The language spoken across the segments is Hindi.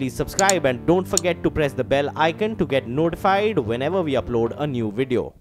please subscribe and don't forget to press the bell icon to get notified whenever we upload a new video.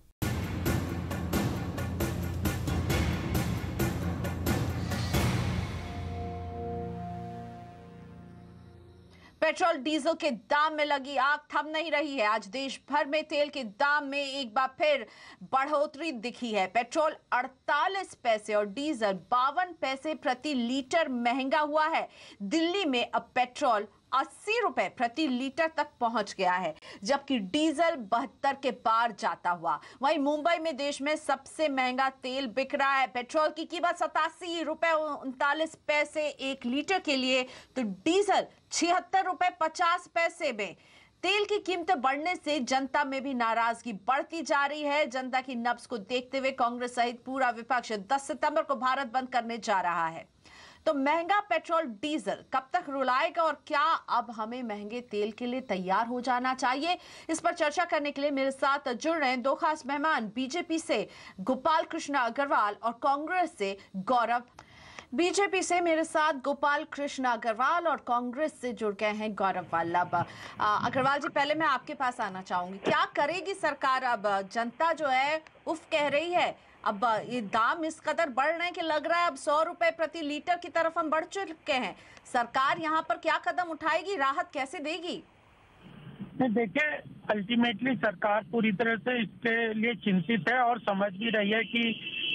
Petrol diesel के दाम में लगी आग थम नहीं रही है। आज देश भर में तेल के दाम में एक बार फिर बढ़ोतरी दिखी है। पेट्रोल 48 पैसे और डीजल 52 पैसे प्रति लीटर महंगा हुआ है। दिल्ली में अब पेट्रोल 80 रुपए प्रति लीटर तक पहुंच गया है, जबकि डीजल 72 के पार जाता हुआ। वहीं मुंबई में देश में सबसे महंगा तेल बिक रहा है। पेट्रोल की कीमत 87 रुपए 39 पैसे 1 लीटर के लिए, तो डीजल 76 रुपए 50 पैसे में। तेल की कीमतें बढ़ने से जनता में भी नाराजगी बढ़ती जा रही है। जनता की नब्ज को देखते हुए कांग्रेस सहित पूरा विपक्ष 10 सितंबर को भारत बंद करने जा रहा है। तो महंगा पेट्रोल डीजल कब तक रुलाएगा और क्या अब हमें महंगे तेल के लिए तैयार हो जाना चाहिए? इस पर चर्चा करने के लिए मेरे साथ जुड़ रहे हैं दो खास मेहमान। बीजेपी से गोपाल कृष्ण अग्रवाल और कांग्रेस से गौरव। बीजेपी से मेरे साथ गोपाल कृष्ण अग्रवाल और कांग्रेस से जुड़ गए हैं गौरव वल्लभ। अग्रवाल जी, पहले मैं आपके पास आना चाहूंगी। क्या करेगी सरकार? अब जनता जो है उफ कह रही है। अब ये दाम इस कदर बढ़ रहे हैं कि लग रहा है अब 100 रुपए प्रति लीटर की तरफ हम बढ़ चुके हैं। सरकार यहाँ पर क्या कदम उठाएगी? राहत कैसे देगी? देखिए, अल्टीमेटली सरकार पूरी तरह से इसके लिए चिंतित है और समझ भी रही है कि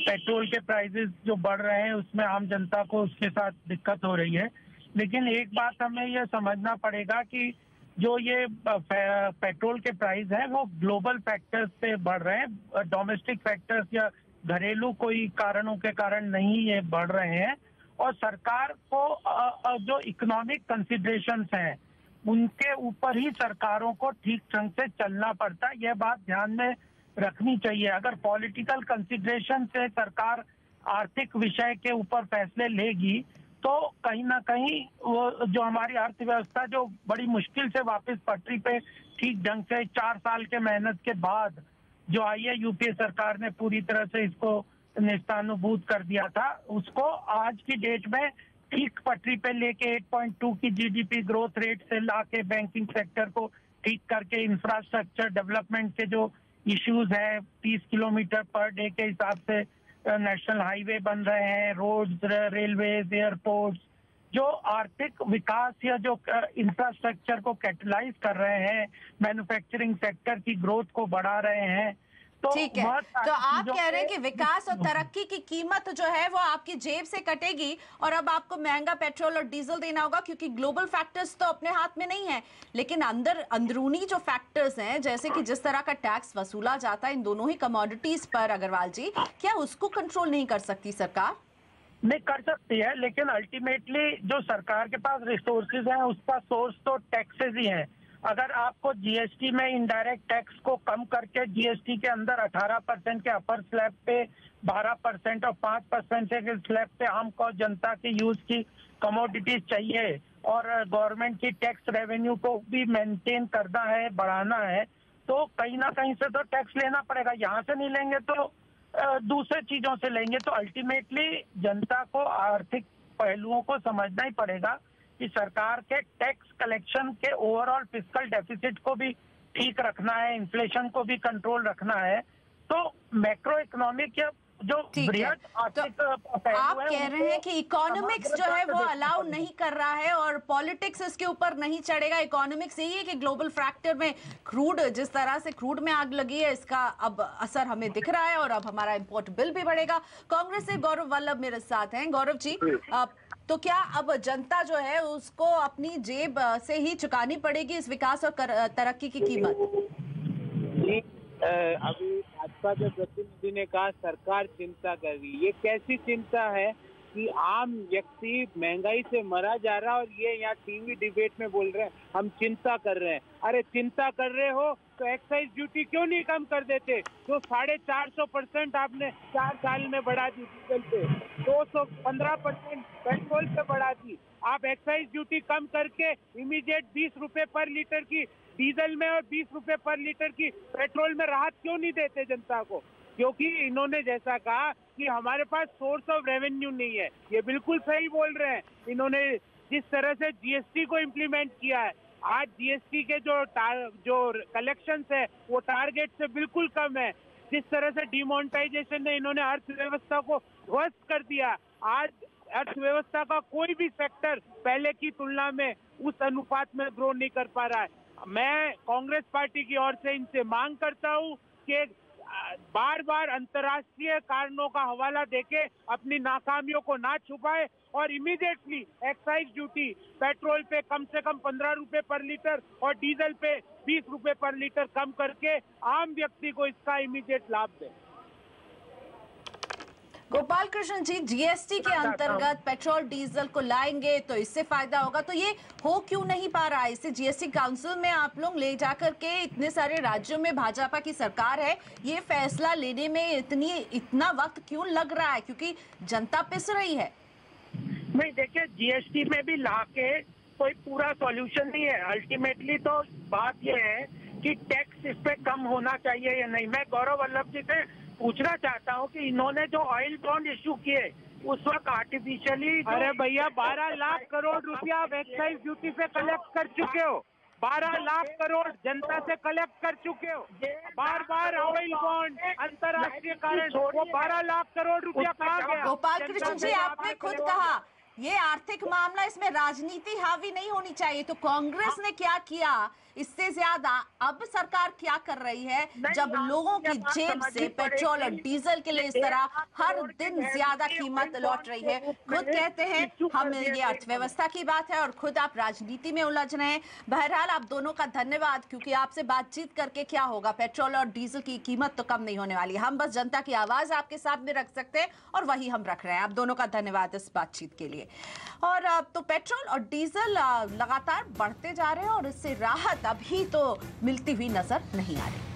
पेट्रोल के प्राइसेस जो बढ़ रहे हैं उसमें आम जनता को उसके साथ दिक्कत हो रही है। लेकिन एक बात हमें यह समझना पड़ेगा कि जो ये पेट्रोल के प्राइस हैं वो ग्लोबल फैक्टर्स से बढ़ रहे हैं। डोमेस्टिक फैक्टर्स या घरेलू कोई कारणों के कारण नहीं ये बढ़ रहे हैं। और सरकार को जो इकोनॉमिक कंसिडरेशंस हैं उनके ऊपर ही सरकारों को ठीक ढंग से चलना पड़ता है। यह बात ध्यान में रखनी चाहिए। अगर पॉलिटिकल कंसिडरेशन से सरकार आर्थिक विषय के ऊपर फैसले लेगी तो कहीं ना कहीं वो जो हमारी अर्थव्यवस्था जो बड़ी मुश्किल से वापस पटरी पे ठीक ढंग से 4 साल के मेहनत के बाद जो आई है, यूपीए सरकार ने पूरी तरह से इसको नेस्तानुबूत कर दिया था, उसको आज की डेट में ठीक पटरी पे लेके 8.2 की जीडीपी ग्रोथ रेट से लाके बैंकिंग सेक्टर को ठीक करके इंफ्रास्ट्रक्चर डेवलपमेंट के जो इश्यूज हैं, 30 किलोमीटर पर डे के हिसाब से नेशनल हाईवे बन रहे हैं, रोड्स, रेलवेज, एयरपोर्ट्स, जो आर्थिक विकास या जो इंफ्रास्ट्रक्चर को कैटलाइज कर रहे हैं, मैन्युफैक्चरिंग सेक्टर की ग्रोथ को बढ़ा रहे हैं। तो ठीक है, तो आप कह रहे हैं कि विकास और तरक्की की कीमत जो है वो आपकी जेब से कटेगी और अब आपको महंगा पेट्रोल और डीजल देना होगा, क्योंकि ग्लोबल फैक्टर्स तो अपने हाथ में नहीं है, लेकिन अंदरूनी जो फैक्टर्स हैं, जैसे कि जिस तरह का टैक्स वसूला जाता है इन दोनों ही कमोडिटीज पर, अग्रवाल जी, क्या उसको कंट्रोल नहीं कर सकती सरकार? नहीं, कर सकती है, लेकिन अल्टीमेटली जो सरकार के पास रिसोर्सेज हैं उसका सोर्स तो टैक्सेस ही है। अगर आपको जीएसटी में इनडायरेक्ट टैक्स को कम करके जीएसटी के अंदर 18% के अपर स्लैब पे 12% और 5% के स्लैब पे आम जनता की यूज की कमोडिटीज चाहिए और गवर्नमेंट की टैक्स रेवेन्यू को भी मेंटेन करना है, बढ़ाना है, तो कहीं ना कहीं से तो टैक्स लेना पड़ेगा। यहाँ से नहीं लेंगे तो दूसरे चीजों से लेंगे। तो अल्टीमेटली जनता को आर्थिक पहलुओं को समझना ही पड़ेगा कि सरकार के टैक्स कलेक्शन के ओवरऑल फिस्कल डेफिसिट को भी ठीक रखना है, इन्फ्लेशन को भी कंट्रोल रखना है। तो मैक्रो इकोनॉमिक या जो बृहद आर्थिक तो आप कह रहे हैं कि इकोनॉमिक्स जो है वो अलाउ नहीं कर रहा है और पॉलिटिक्स इसके ऊपर नहीं चढ़ेगा। इकोनॉमिक्स यही है कि ग्लोबल फैक्टर में क्रूड, जिस तरह से क्रूड में आग लगी है, इसका अब असर हमें दिख रहा है और अब हमारा इंपोर्ट बिल भी बढ़ेगा। कांग्रेस से गौरव वल्लभ मेरे साथ हैं। गौरव जी, तो क्या अब जनता जो है उसको अपनी जेब से ही चुकानी पड़ेगी इस विकास और तरक्की की कीमत? अभी भाजपा के प्रतिनिधि ने कहा सरकार चिंता कर रही है। ये कैसी चिंता है कि आम व्यक्ति महंगाई से मरा जा रहा है और ये यहाँ टीवी डिबेट में बोल रहे हैं हम चिंता कर रहे हैं। अरे चिंता कर रहे हो तो एक्साइज ड्यूटी क्यों नहीं कम कर देते? जो 450% आपने 4 साल में बढ़ा दी डीजल पे, 215% पेट्रोल पे बढ़ा दी। आप एक्साइज ड्यूटी कम करके इमीडिएट 20 रुपए पर लीटर की डीजल में और 20 रुपए पर लीटर की पेट्रोल में राहत क्यों नहीं देते जनता को? क्योंकि इन्होंने जैसा कहा कि हमारे पास सोर्स ऑफ रेवेन्यू नहीं है। ये बिल्कुल सही बोल रहे हैं। इन्होंने जिस तरह से जीएसटी को इम्प्लीमेंट किया है, आज जीएसटी के जो कलेक्शंस है वो टारगेट से बिल्कुल कम है। जिस तरह से डिमोनेटाइजेशन ने इन्होंने अर्थव्यवस्था को ध्वस्त कर दिया, आज अर्थव्यवस्था का कोई भी सेक्टर पहले की तुलना में उस अनुपात में ग्रो नहीं कर पा रहा है। मैं कांग्रेस पार्टी की ओर से इनसे मांग करता हूं कि बार बार अंतर्राष्ट्रीय कारणों का हवाला देके अपनी नाकामियों को ना छुपाए और इमीडिएटली एक्साइज ड्यूटी पेट्रोल पे कम से कम 15 रुपए पर लीटर और डीजल पे 20 रुपए पर लीटर कम करके आम व्यक्ति को इसका इमीडिएट लाभ दे। गोपाल कृष्ण जी, जीएसटी के अंतर्गत पेट्रोल डीजल को लाएंगे तो इससे फायदा होगा, तो ये हो क्यों नहीं पा रहा है? इसे जीएसटी काउंसिल में आप लोग ले जाकर के, इतने सारे राज्यों में भाजपा की सरकार है, ये फैसला लेने में इतना वक्त क्यों लग रहा है? क्योंकि जनता पिस रही है। नहीं, देखिए, जीएसटी में भी लाके कोई पूरा सॉल्यूशन नहीं है। अल्टीमेटली तो बात यह है कि टैक्स इस पे कम होना चाहिए या नहीं। मैं गौरव वल्लभ जी से पूछना चाहता हूं कि इन्होंने जो ऑयल बॉन्ड इश्यू किए उस वक्त आर्टिफिशियली, अरे भैया 12 लाख करोड़ रुपया एक्साइज ड्यूटी से कलेक्ट कर चुके हो, 12 लाख करोड़ जनता से कलेक्ट कर चुके हो। बार बार ऑयल बॉन्ड अंतर्राष्ट्रीय कारण वो 12 लाख करोड़ रुपया कहाँ गया? गोपाल कृष्ण जी, आपने खुद कहा ये आर्थिक मामला, इसमें राजनीति हावी नहीं होनी चाहिए, तो कांग्रेस ने क्या किया इससे ज्यादा अब सरकार क्या कर रही है जब लोगों की जेब से पेट्रोल और डीजल के लिए इस तरह हर दिन ज्यादा कीमत लौट रही है? खुद कहते हैं हम, ये अर्थव्यवस्था की बात है और खुद आप राजनीति में उलझ रहे हैं। बहरहाल आप दोनों का धन्यवाद, क्योंकि आपसे बातचीत करके क्या होगा, पेट्रोल और डीजल की कीमत तो कम नहीं होने वाली। हम बस जनता की आवाज आपके सामने रख सकते हैं और वही हम रख रहे हैं। आप दोनों का धन्यवाद इस बातचीत के लिए। और अब तो पेट्रोल और डीजल लगातार बढ़ते जा रहे हैं और इससे राहत अभी तो मिलती हुई नजर नहीं आ रही।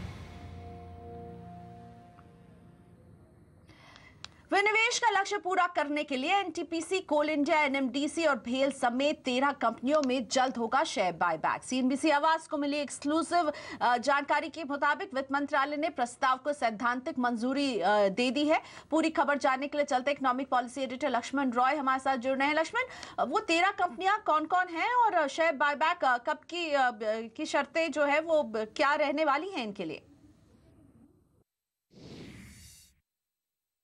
विनिवेश का लक्ष्य पूरा करने के लिए एनटीपीसी, कोल इंडिया, एनएमडीसी और भेल समेत 13 कंपनियों में जल्द होगा शेयर बायबैक। सीएनबीसी आवाज को मिली एक्सक्लूसिव जानकारी के मुताबिक वित्त मंत्रालय ने प्रस्ताव को सैद्धांतिक मंजूरी दे दी है। पूरी खबर जानने के लिए चलते economic policy editor Lakshman Roy हमारे साथ जुड़ रहे हैं। लक्ष्मण, वो 13 कंपनियां कौन कौन हैं और शेयर बायबैक कब की शर्तें जो है वो क्या रहने वाली हैं इनके लिए?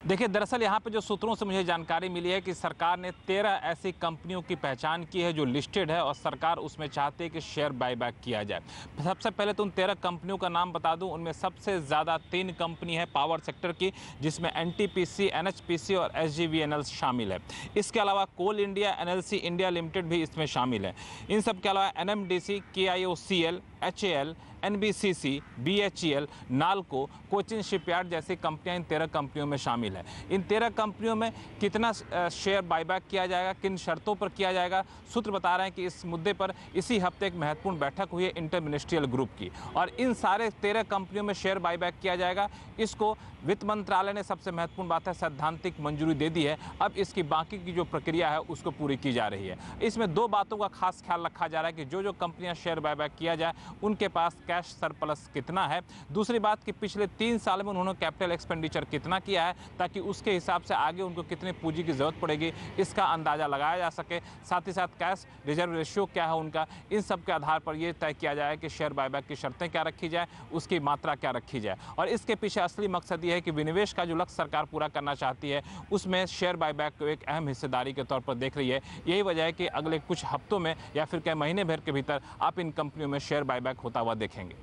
देखिए, दरअसल यहाँ पे जो सूत्रों से मुझे जानकारी मिली है कि सरकार ने 13 ऐसी कंपनियों की पहचान की है जो लिस्टेड है और सरकार उसमें चाहती है कि शेयर बायबैक किया जाए। सबसे पहले तो उन 13 कंपनियों का नाम बता दूं, उनमें सबसे ज़्यादा 3 कंपनी है पावर सेक्टर की, जिसमें एनटीपीसी, एनएचपीसी और एसजीवीएनएल शामिल है। इसके अलावा कोल इंडिया, एनएलसी इंडिया लिमिटेड भी इसमें शामिल है। इन सब के अलावा NMDC, KIOCL, HAL, NBCC, BHEL, NALCO, Cochin shipyard जैसी कंपनियां इन 13 कंपनियों में शामिल है। इन 13 कंपनियों में कितना शेयर बायबैक किया जाएगा, किन शर्तों पर किया जाएगा, सूत्र बता रहे हैं कि इस मुद्दे पर इसी हफ्ते एक महत्वपूर्ण बैठक हुई है इंटर मिनिस्ट्रियल ग्रुप की, और इन सारे 13 कंपनियों में शेयर बायबैक किया जाएगा। इसको वित्त मंत्रालय ने, सबसे महत्वपूर्ण बात है, सैद्धांतिक मंजूरी दे दी है। अब इसकी बाकी की जो प्रक्रिया है उसको पूरी की जा रही है। इसमें 2 बातों का खास ख्याल रखा जा रहा है कि जो कंपनियां शेयर बायबैक किया जाए उनके पास कैश सरप्लस कितना है। दूसरी बात कि पिछले 3 साल में उन्होंने कैपिटल एक्सपेंडिचर कितना किया है, ताकि उसके हिसाब से आगे उनको कितने पूंजी की जरूरत पड़ेगी इसका अंदाजा लगाया जा सके। साथ ही साथ कैश रिजर्व रेशियो क्या है उनका, इन सब के आधार पर यह तय किया जाए कि शेयर बायबैक की शर्तें क्या रखी जाए, उसकी मात्रा क्या रखी जाए। और इसके पीछे असली मकसद ये है कि विनिवेश का जो लक्ष्य सरकार पूरा करना चाहती है उसमें शेयर बायबैक को एक अहम हिस्सेदारी के तौर पर देख रही है। यही वजह है कि अगले कुछ हफ्तों में या फिर कई महीने भर के भीतर आप इन कंपनियों में शेयर बायबैक होता हुआ देखेंगे।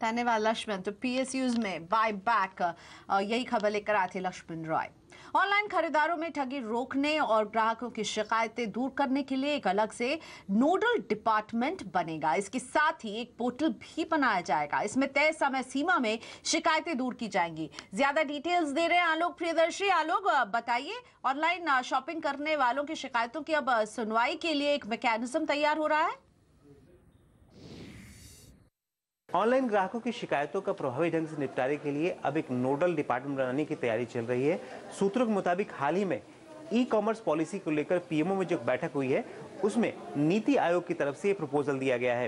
धन्यवाद लक्ष्मण। तो पीएसयूज में बायबैक, यही खबर लेकर आए थे लक्ष्मण रॉय। ऑनलाइन खरीदारों में ठगी रोकने और ग्राहकों की शिकायतें दूर करने के लिए एक अलग से नोडल डिपार्टमेंट बनेगा। इसके साथ ही एक पोर्टल भी बनाया जाएगा। इसमें तय समय सीमा में शिकायतें दूर की जाएंगी। ज्यादा डिटेल्स दे रहे हैं आलोक प्रियदर्शी। आलोक, बताइए, ऑनलाइन शॉपिंग करने वालों की शिकायतों की अब सुनवाई के लिए एक मैकेनिज्म तैयार हो रहा है। ऑनलाइन ग्राहकों की शिकायतों का प्रभावी ढंग से निपटारे के लिए अब एक नोडल डिपार्टमेंट बनाने की तैयारी चल रही है। सूत्रों के मुताबिक हाल ही में ई कॉमर्स पॉलिसी को लेकर पीएमओ में जो बैठक हुई है उसमें नीति आयोग की तरफ से ये प्रपोजल दिया गया है।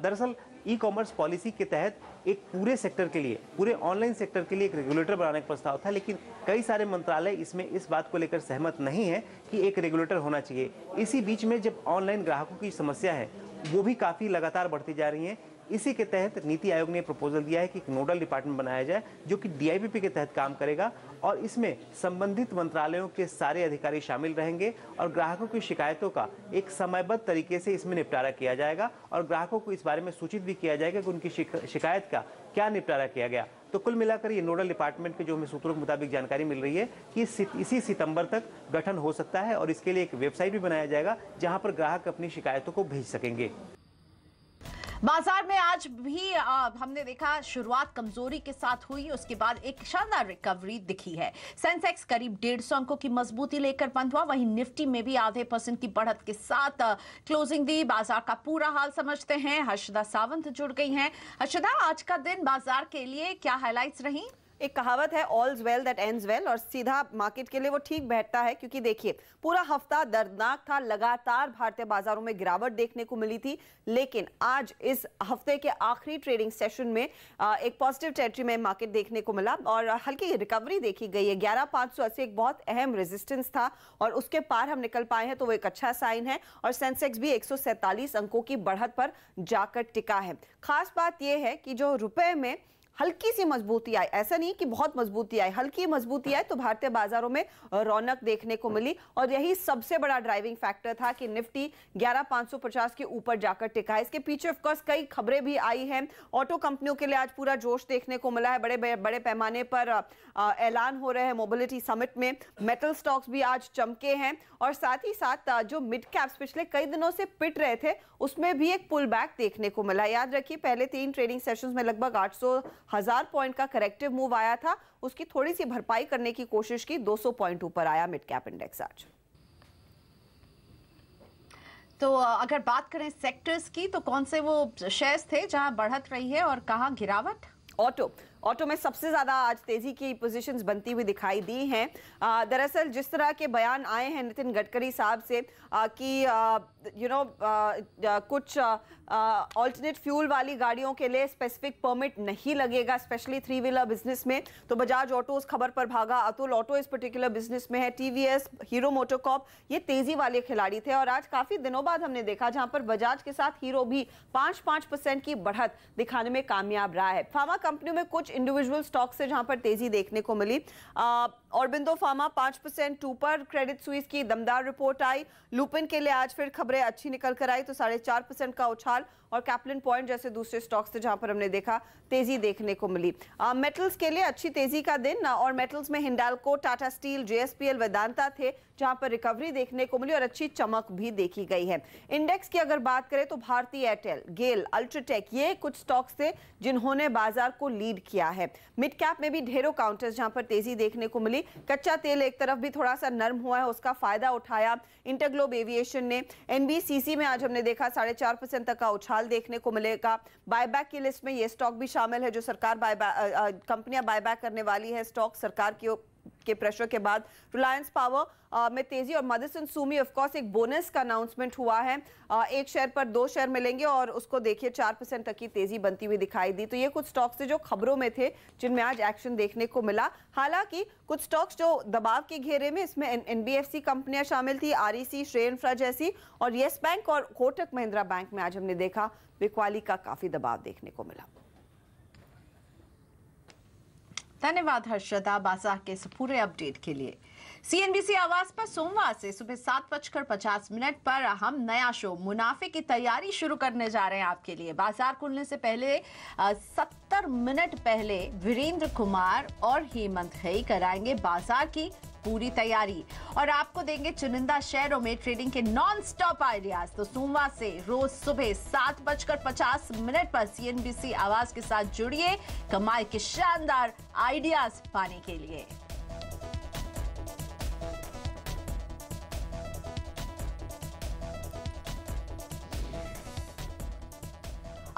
दरअसल ई कॉमर्स पॉलिसी के तहत एक पूरे सेक्टर के लिए, पूरे ऑनलाइन सेक्टर के लिए एक रेगुलेटर बनाने का प्रस्ताव था, लेकिन कई सारे मंत्रालय इसमें इस बात को लेकर सहमत नहीं है कि एक रेगुलेटर होना चाहिए। इसी बीच में जब ऑनलाइन ग्राहकों की समस्या है वो भी काफ़ी लगातार बढ़ती जा रही हैं, इसी के तहत नीति आयोग ने प्रपोजल दिया है कि एक नोडल डिपार्टमेंट बनाया जाए जो कि DIPP के तहत काम करेगा और इसमें संबंधित मंत्रालयों के सारे अधिकारी शामिल रहेंगे और ग्राहकों की शिकायतों का एक समयबद्ध तरीके से इसमें निपटारा किया जाएगा और ग्राहकों को इस बारे में सूचित भी किया जाएगा कि उनकी शिकायत का क्या निपटारा किया गया। तो कुल मिलाकर ये नोडल डिपार्टमेंट के जो हमें सूत्रों के मुताबिक जानकारी मिल रही है कि इसी सितंबर तक गठन हो सकता है और इसके लिए एक वेबसाइट भी बनाया जाएगा जहां पर ग्राहक अपनी शिकायतों को भेज सकेंगे। बाजार में आज भी हमने देखा शुरुआत कमजोरी के साथ हुई, उसके बाद एक शानदार रिकवरी दिखी है। सेंसेक्स करीब 150 अंकों की मजबूती लेकर बंद हुआ, वहीं निफ्टी में भी आधे % की बढ़त के साथ क्लोजिंग दी। बाजार का पूरा हाल समझते हैं, हर्षदा सावंत जुड़ गई हैं। हर्षदा, आज का दिन बाजार के लिए क्या हाइलाइट्स रही? एक कहावत है ऑल्स वेल दैट एंड्स वेल, और सीधा मार्केट के लिए वो ठीक बैठता है क्योंकि देखिए पूरा हफ्ता दर्दनाक था, लगातार भारतीय बाजारों में गिरावट देखने को मिली थी, लेकिन आज इस हफ्ते के आखिरी ट्रेडिंग सेशन में एक पॉजिटिव टेरिटरी में मार्केट देखने को मिला और हल्की रिकवरी देखी गई है। 11,580 एक बहुत अहम रेजिस्टेंस था और उसके पार हम निकल पाए हैं तो वो एक अच्छा साइन है और सेंसेक्स भी 147 अंकों की बढ़त पर जाकर टिका है। खास बात यह है कि जो रुपए में हल्की सी मजबूती आई, ऐसा नहीं कि बहुत मजबूती आई, हल्की मजबूती आई तो भारतीय बाजारों में रौनक देखने को मिली और यही सबसे बड़ा ड्राइविंग फैक्टर था कि निफ्टी 11,550 के ऊपर जाकर टिका है। इसके पीछे ऑफ कोर्स कई खबरें भी आई हैं। ऑटो कंपनियों के लिए आज पूरा जोश देखने को मिला है, बड़े पैमाने पर ऐलान हो रहे हैं मोबिलिटी समिट में। मेटल स्टॉक्स भी आज चमके हैं और साथ ही साथ जो मिड कैप्स पिछले कई दिनों से पिट रहे थे उसमें भी एक पुल बैक देखने को मिला। याद रखिए पहले 3 ट्रेडिंग सेशंस में लगभग 800,000 पॉइंट का करेक्टिव मूव आया था, उसकी थोड़ी सी भरपाई करने की कोशिश की, 200 पॉइंट ऊपर आया मिड कैप इंडेक्स आज। तो अगर बात करें सेक्टर्स की तो कौन से वो शेयर्स थे जहां बढ़त रही है और कहां गिरावट? ऑटो में सबसे ज्यादा आज तेजी की पोजीशंस बनती हुई दिखाई दी हैं। दरअसल जिस तरह के बयान आए हैं नितिन गडकरी साहब से कि कुछ ऑल्टरनेट फ्यूल वाली गाड़ियों के लिए स्पेसिफिक परमिट नहीं लगेगा, स्पेशली 3 व्हीलर बिजनेस में, तो बजाज ऑटो उस खबर पर भागा। अतुल ऑटो इस पर्टिकुलर बिजनेस में है, TVS, हीरो मोटोकॉर्प ये तेजी वाले खिलाड़ी थे और आज काफी दिनों बाद हमने देखा जहां पर बजाज के साथ हीरो भी 5% की बढ़त दिखाने में कामयाब रहा है। फार्मा कंपनियों में कुछ इंडिविजुअल स्टॉक से जहां पर तेजी देखने को मिली। ऑरबिंदो फार्मा 5% ऊपर, क्रेडिट स्विस की दमदार रिपोर्ट आई। लुपिन के लिए आज फिर खबरें अच्छी निकल कर आई तो 4.5% का उछाल और कैप्लिन पॉइंट जैसे दूसरे स्टॉक्स थे जहां पर हमने देखा तेजी देखने को मिली। मेटल्स के लिए अच्छी तेजी का दिन और मेटल्स में हिंडाल्को, टाटा स्टील, JSPL, वेदांता थे जहां पर रिकवरी देखने को मिली और अच्छी चमक भी देखी गई है। इंडेक्स की अगर बात करें तो भारती एयरटेल, गेल, अल्ट्राटेक ये कुछ स्टॉक्स थे जिन्होंने बाजार को लीड किया है। मिड कैप में भी ढेरों काउंटर्स जहां पर तेजी देखने को मिली। कच्चा तेल एक तरफ भी थोड़ा सा नर्म हुआ है, उसका फायदा उठाया इंटरग्लोब एविएशन ने। NBCC में आज हमने देखा 4.5% तक का उछाल देखने को मिलेगा। बायबैक की लिस्ट में ये स्टॉक भी शामिल है जो सरकार कंपनियां बायबैक करने वाली है स्टॉक सरकार के प्रेशर के बाद। रिलायंस पावर में तेजी और मदरसन सुमी ऑफ कोर्स एक बोनस का अनाउंसमेंट हुआ है, 1 शेयर पर 2 शेयर मिलेंगे और उसको देखिए 4% तक की तेजी बनती हुई दिखाई दी। तो ये कुछ स्टॉक्स थे जो खबरों में थे जिनमें आज एक्शन देखने को मिला। हालांकि कुछ स्टॉक्स जो दबाव के घेरे में, इसमें NBFC कंपनियां शामिल थी, REC, श्रेय इंफ्रा जैसी, और येस बैंक और कोटक महिंद्रा बैंक में आज हमने देखा बिकवाली का काफी दबाव देखने को मिला। धन्यवाद हर्षदा बाजार के इस पूरे अपडेट के लिए। CNBC आवाज पर सोमवार से सुबह 7:50 पर हम नया शो मुनाफे की तैयारी शुरू करने जा रहे हैं आपके लिए। बाजार खुलने से पहले 70 मिनट पहले वीरेंद्र कुमार और हेमंत खई कराएंगे बाजार की पूरी तैयारी और आपको देंगे चुनिंदा शेयरों में ट्रेडिंग के नॉन स्टॉप आइडियाज। तो सोमवार से रोज सुबह 7:50 पर CNBC आवाज के साथ जुड़िए कमाई के शानदार आइडियाज पाने के लिए।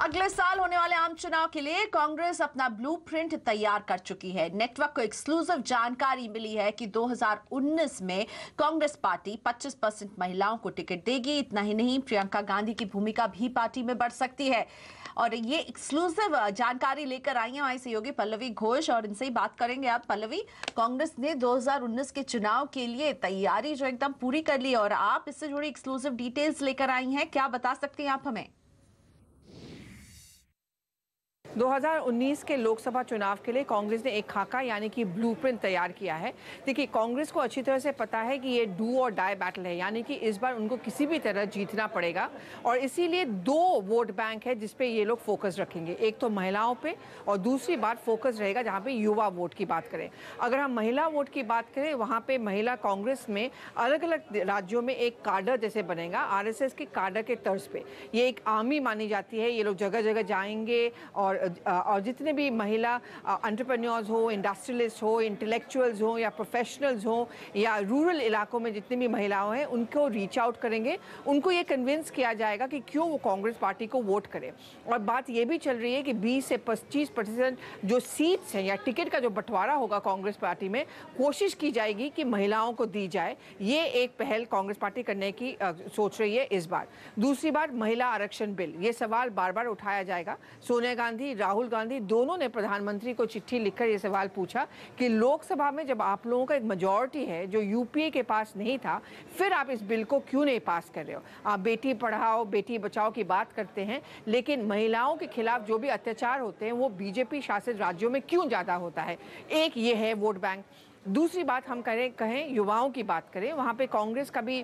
अगले साल होने वाले आम चुनाव के लिए कांग्रेस अपना ब्लूप्रिंट तैयार कर चुकी है। नेटवर्क को एक्सक्लूसिव जानकारी मिली है कि 2019 में कांग्रेस पार्टी 25% महिलाओं को टिकट देगी। इतना ही नहीं, प्रियंका गांधी की भूमिका भी पार्टी में बढ़ सकती है। और ये एक्सक्लूसिव जानकारी लेकर आई है हमारी सहयोगी पल्लवी घोष, और इनसे ही बात करेंगे। आप पल्लवी, कांग्रेस ने 2019 के चुनाव के लिए तैयारी जो एकदम पूरी कर ली, और आप इससे जुड़ी एक्सक्लूसिव डिटेल्स लेकर आई हैं, क्या बता सकती हैं आप हमें? 2019 के लोकसभा चुनाव के लिए कांग्रेस ने एक खाका यानी कि ब्लूप्रिंट तैयार किया है। देखिए, कांग्रेस को अच्छी तरह से पता है कि ये डू और डाई बैटल है, यानी कि इस बार उनको किसी भी तरह जीतना पड़ेगा, और इसीलिए 2 वोट बैंक है जिस पे ये लोग फोकस रखेंगे। एक तो महिलाओं पे, और दूसरी बात फोकस रहेगा जहाँ पे युवा वोट की बात करें। अगर हम महिला वोट की बात करें, वहाँ पे महिला कांग्रेस में अलग अलग राज्यों में एक काडर जैसे बनेगा, RSS के काडर के तर्ज पे। ये एक आर्मी मानी जाती है। ये लोग जगह जगह जाएंगे और जितने भी महिला एंटरप्रेन्योर्स हो, इंडस्ट्रियलिस्ट हो, इंटेलेक्चुअल्स हो, या प्रोफेशनल्स हो, या रूरल इलाकों में जितनी भी महिलाएं हैं, उनको रीच आउट करेंगे। उनको ये कन्विंस किया जाएगा कि क्यों वो कांग्रेस पार्टी को वोट करें। और बात ये भी चल रही है कि 20 से 25% जो सीट्स हैं या टिकट का जो बंटवारा होगा कांग्रेस पार्टी में, कोशिश की जाएगी कि महिलाओं को दी जाए। ये एक पहल कांग्रेस पार्टी करने की सोच रही है इस बार। दूसरी बात, महिला आरक्षण बिल। ये सवाल बार बार उठाया जाएगा। सोनिया गांधी, राहुल गांधी दोनों ने प्रधानमंत्री को चिट्ठी लिखकर यह सवाल पूछा कि लोकसभा में जब आप लोगों का एक मेजॉरिटी है जो यूपीए के पास नहीं था, फिर आप इस बिल को क्यों नहीं पास कर रहे हो? आप बेटी पढ़ाओ, बेटी बचाओ की बात करते हैं, लेकिन महिलाओं के खिलाफ जो भी अत्याचार होते हैं वो बीजेपी शासित राज्यों में क्यों ज्यादा होता है? एक ये है वोट बैंक। दूसरी बात हम कहें युवाओं की बात करें, वहाँ पे कांग्रेस का भी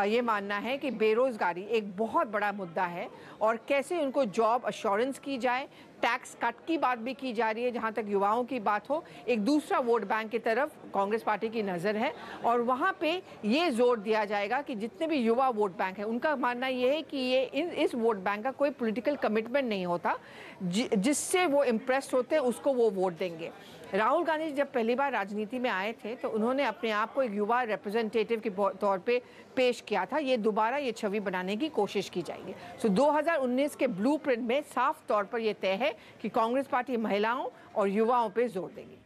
ये मानना है कि बेरोजगारी एक बहुत बड़ा मुद्दा है, और कैसे उनको जॉब अश्योरेंस की जाए। टैक्स कट की बात भी की जा रही है जहां तक युवाओं की बात हो। एक दूसरा वोट बैंक की तरफ कांग्रेस पार्टी की नज़र है, और वहां पे ये जोर दिया जाएगा कि जितने भी युवा वोट बैंक है, उनका मानना ये है कि ये इस वोट बैंक का कोई पॉलिटिकल कमिटमेंट नहीं होता, जिससे वो इम्प्रेस होते हैं उसको वो वोट देंगे। राहुल गांधी जब पहली बार राजनीति में आए थे तो उन्होंने अपने आप को एक युवा रिप्रेजेंटेटिव के तौर पे पेश किया था। ये दोबारा ये छवि बनाने की कोशिश की जाएगी। सो 2019 के ब्लूप्रिंट में साफ तौर पर यह तय है कि कांग्रेस पार्टी महिलाओं और युवाओं पे जोर देगी।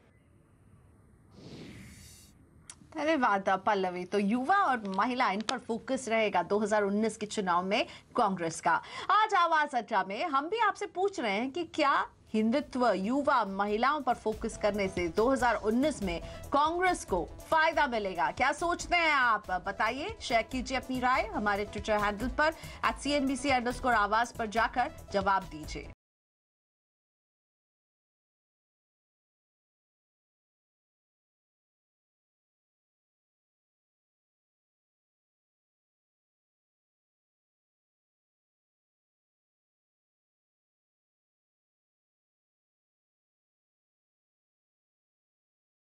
धन्यवाद पल्लवी। तो युवा और महिला, इन पर फोकस रहेगा 2019 के चुनाव में कांग्रेस का। आज आवाज अड्डा में हम भी आपसे पूछ रहे हैं कि क्या हिंदुत्व, युवा, महिलाओं पर फोकस करने से 2019 में कांग्रेस को फायदा मिलेगा? क्या सोचते हैं आप? बताइए, शेयर कीजिए अपनी राय हमारे ट्विटर हैंडल पर @CNBC_आवाज पर जाकर जवाब दीजिए।